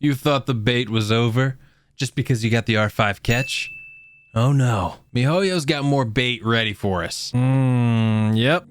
You thought the bait was over just because you got the R5 catch? Oh no. MiHoYo's got more bait ready for us. Yep.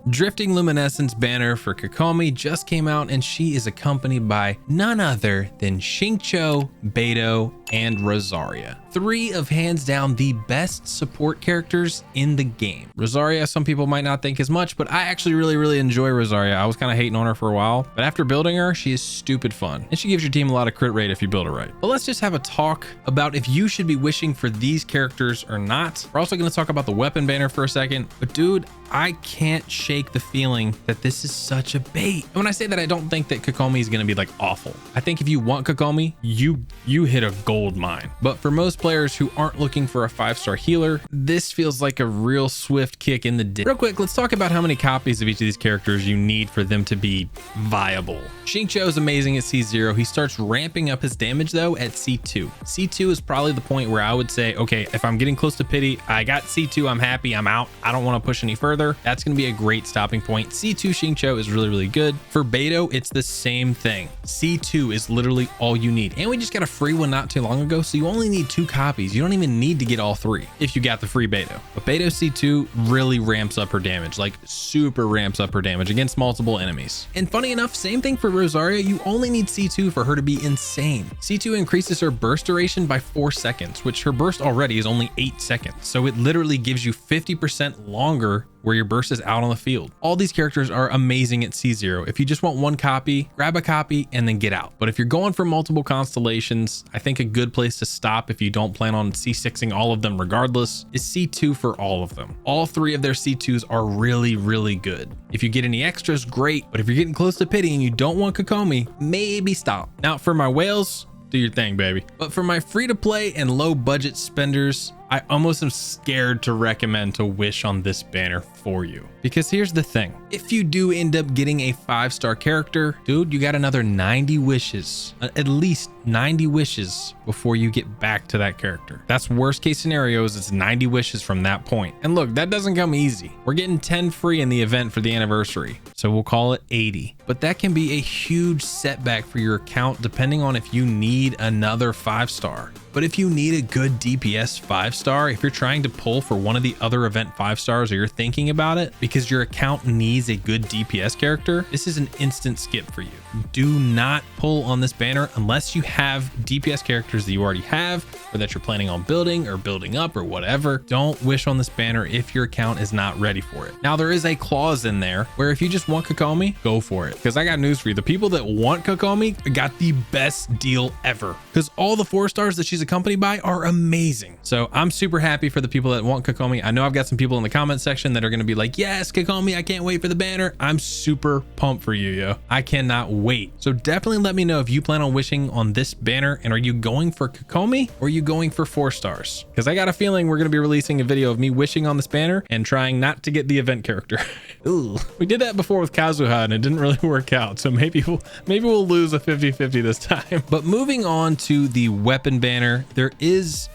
Drifting Luminescence banner for Kokomi just came out, and she is accompanied by none other than Xingqiu, Beidou, and Rosaria. 3 of hands down the best support characters in the game. Rosaria, some people might not think as much, but I actually really enjoy Rosaria. I was kind of hating on her for a while, but after building her, she is stupid fun, and she gives your team a lot of crit rate if you build her right. But let's just have a talk about if you should be wishing for these characters or not. We're also going to talk about the weapon banner for a second, but dude, I can't shake the feeling that this is such a bait. And when I say that, I don't think that Kokomi is going to be like awful. I think if you want Kokomi, you hit a gold mine. But for most players who aren't looking for a 5-star healer, this feels like a real swift kick in the dick. Real quick, let's talk about how many copies of each of these characters you need for them to be viable. Xingqiu is amazing at C0. He starts ramping up his damage though at C2. C2 is probably the point where I would say, okay, if I'm getting close to pity, I got C2, I'm happy, I'm out. I don't want to push any further. That's going to be a great stopping point. C2 Xingqiu is really good. For Beidou, it's the same thing. C2 is literally all you need. And we just got a free one not too long ago, so you only need 2 copies. You don't even need to get all 3 if you got the free Beidou. But Beidou C2 really ramps up her damage, like super ramps up her damage against multiple enemies. And funny enough, same thing for Rosaria. You only need C2 for her to be insane. C2 increases her burst duration by 4 seconds, which her burst already is only 8 seconds. So it literally gives you 50% longer where your burst is out on the field. All these characters are amazing at C0. If you just want 1 copy, grab a copy and then get out. But if you're going for multiple constellations, I think a good place to stop if you don't plan on C6ing all of them regardless is C2 for all of them. All 3 of their C2s are really good. If you get any extras, great. But if you're getting close to pity and you don't want Kokomi, maybe stop. Now for my whales, do your thing, baby. But for my free to play and low budget spenders, I almost am scared to recommend to wish on this banner for you. Because here's the thing. If you do end up getting a 5-star character, dude, you got another 90 wishes, at least 90 wishes before you get back to that character. That's worst case scenarios. It's 90 wishes from that point. And look, that doesn't come easy. We're getting 10 free in the event for the anniversary, so we'll call it 80. But that can be a huge setback for your account depending on if you need another 5-star. But if you need a good DPS 5-star, if you're trying to pull for one of the other event 5-stars or you're thinking about it because your account needs a good DPS character, this is an instant skip for you. Do not pull on this banner unless you have DPS characters that you already have or that you're planning on building or building up or whatever. Don't wish on this banner if your account is not ready for it. Now, there is a clause in there where if you just want Kokomi, go for it. Because I got news for you. The people that want Kokomi got the best deal ever because all the 4-stars that she's accompanied by are amazing. So I'm super happy for the people that want Kokomi. I know I've got some people in the comment section that are going to be like, yes, Kokomi, I can't wait for the banner. I'm super pumped for you, yo. I cannot wait. So definitely let me know if you plan on wishing on this banner, and are you going for Kokomi or are you going for 4-stars? Because I got a feeling we're going to be releasing a video of me wishing on this banner and trying not to get the event character. Ooh. We did that before with Kazuha and it didn't really work out. So maybe we'll lose a 50-50 this time. But moving on to the weapon banner, there is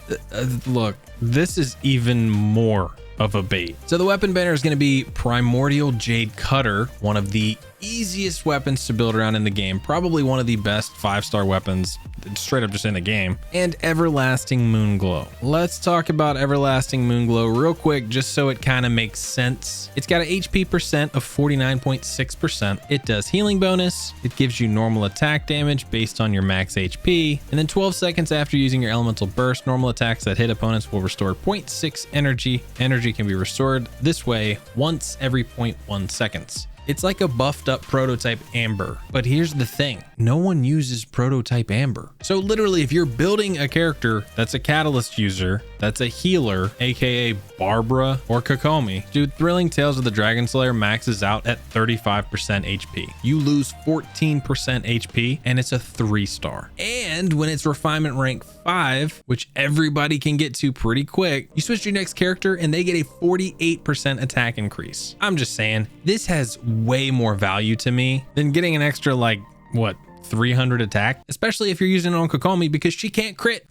look, this is even more of a bait. So the weapon banner is going to be Primordial Jade Cutter, one of the easiest weapons to build around in the game, probably one of the best 5-star weapons straight up just in the game, and Everlasting Moonglow. Let's talk about Everlasting Moonglow real quick just so it kind of makes sense. It's got an HP percent of 49.6%. It does healing bonus. It gives you normal attack damage based on your max HP, and then 12 seconds after using your elemental burst, normal attacks that hit opponents will restore 0.6 energy. Energy can be restored this way once every 0.1 seconds. It's like a buffed up prototype Amber, but here's the thing. No one uses prototype Amber. So literally, if you're building a character that's a catalyst user, that's a healer, aka Barbara or Kokomi, dude, Thrilling Tales of the Dragon Slayer maxes out at 35% HP. You lose 14% HP and it's a 3-star. And when it's refinement rank 5, which everybody can get to pretty quick, you switch to your next character and they get a 48% attack increase. I'm just saying, this has way more value to me than getting an extra, like, what, 300 attack, especially if you're using it on Kokomi because she can't crit.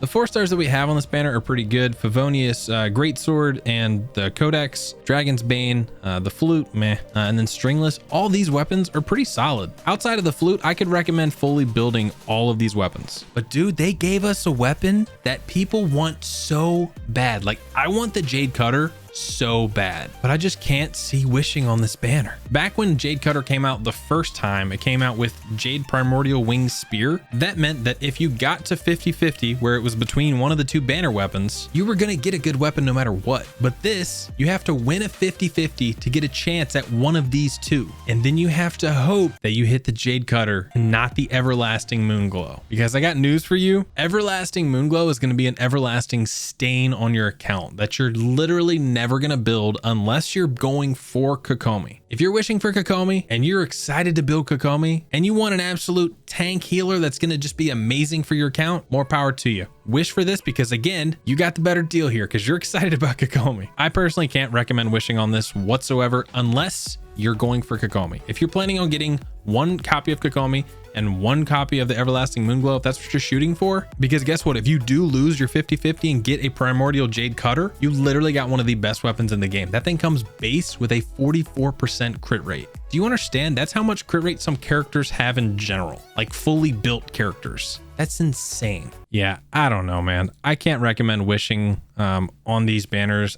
The 4 stars that we have on this banner are pretty good. Favonius Greatsword and the Codex, Dragon's Bane, the Flute, meh, and then Stringless. All these weapons are pretty solid. Outside of the Flute, I could recommend fully building all of these weapons. But dude, they gave us a weapon that people want so bad. Like, I want the Jade Cutter so bad, but I just can't see wishing on this banner. Back when Jade Cutter came out the first time, it came out with Jade Primordial Wing Spear. That meant that if you got to 50-50, where it was between one of the 2 banner weapons, you were gonna get a good weapon no matter what. But this, you have to win a 50-50 to get a chance at one of these 2. And then you have to hope that you hit the Jade Cutter and not the Everlasting Moonglow. Because I got news for you, Everlasting Moonglow is gonna be an everlasting stain on your account that you're literally never gonna build unless you're going for Kokomi. If you're wishing for Kokomi and you're excited to build Kokomi and you want an absolute tank healer that's gonna just be amazing for your account, more power to you. Wish for this because again, you got the better deal here because you're excited about Kokomi. I personally can't recommend wishing on this whatsoever unless you're going for Kokomi. If you're planning on getting 1 copy of Kokomi and 1 copy of the Everlasting Moonglow, if that's what you're shooting for, because guess what? If you do lose your 50-50 and get a Primordial Jade Cutter, you literally got one of the best weapons in the game. That thing comes base with a 44% crit rate. Do you understand? That's how much crit rate some characters have in general, like fully built characters. That's insane. Yeah, I don't know, man. I can't recommend wishing on these banners.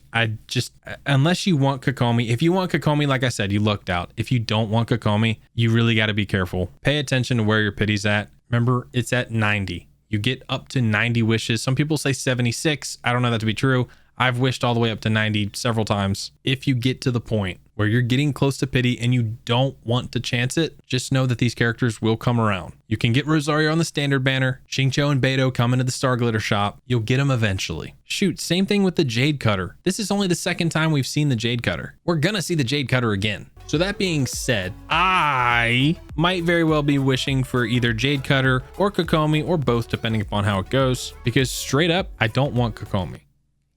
Unless you want Kokomi. If you want Kokomi, like I said, you lucked out. If you don't want Kokomi, you really got to be careful. Pay attention to where your pity's at. Remember, it's at 90. You get up to 90 wishes. Some people say 76. I don't know that to be true. I've wished all the way up to 90 several times. If you get to the point where you're getting close to pity and you don't want to chance it, just know that these characters will come around. You can get Rosario on the standard banner. Xingqiu and Beidou come into the Star Glitter shop. You'll get them eventually. Shoot, same thing with the Jade Cutter. This is only the 2nd time we've seen the Jade Cutter. We're gonna see the Jade Cutter again. So that being said, I might very well be wishing for either Jade Cutter or Kokomi or both, depending upon how it goes, because straight up, I don't want Kokomi.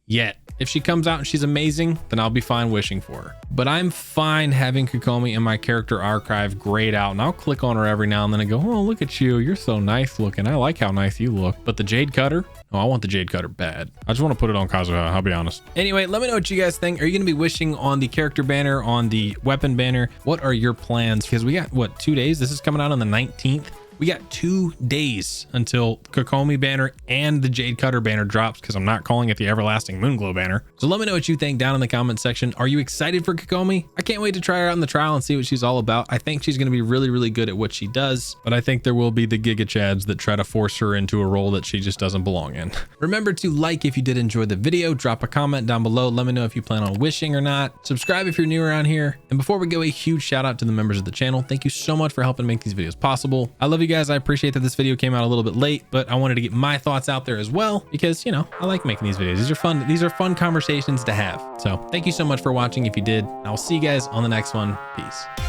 Yet. If she comes out and she's amazing, then I'll be fine wishing for her. But I'm fine having Kokomi in my character archive grayed out, and I'll click on her every now and then and go, oh, look at you. You're so nice looking. I like how nice you look. But the Jade Cutter? Oh, I want the Jade Cutter bad. I just want to put it on Kazuha, I'll be honest. Anyway, let me know what you guys think. Are you going to be wishing on the character banner, on the weapon banner? What are your plans? Because we got, what, 2 days? This is coming out on the 19th. We got 2 days until Kokomi banner and the Jade Cutter banner drops, because I'm not calling it the Everlasting Moonglow banner. So let me know what you think down in the comment section. Are you excited for Kokomi? I can't wait to try her out in the trial and see what she's all about. I think she's going to be really, really good at what she does, but I think there will be the Giga Chads that try to force her into a role that she just doesn't belong in. Remember to like if you did enjoy the video, drop a comment down below. Let me know if you plan on wishing or not. Subscribe if you're new around here. And before we go, a huge shout out to the members of the channel. Thank you so much for helping make these videos possible. I love you guys. I appreciate that this video came out a little bit late, but I wanted to get my thoughts out there as well because, you know, I like making these videos. These are fun. These are fun conversations to have. So thank you so much for watching if you did. I'll see you guys on the next one. Peace.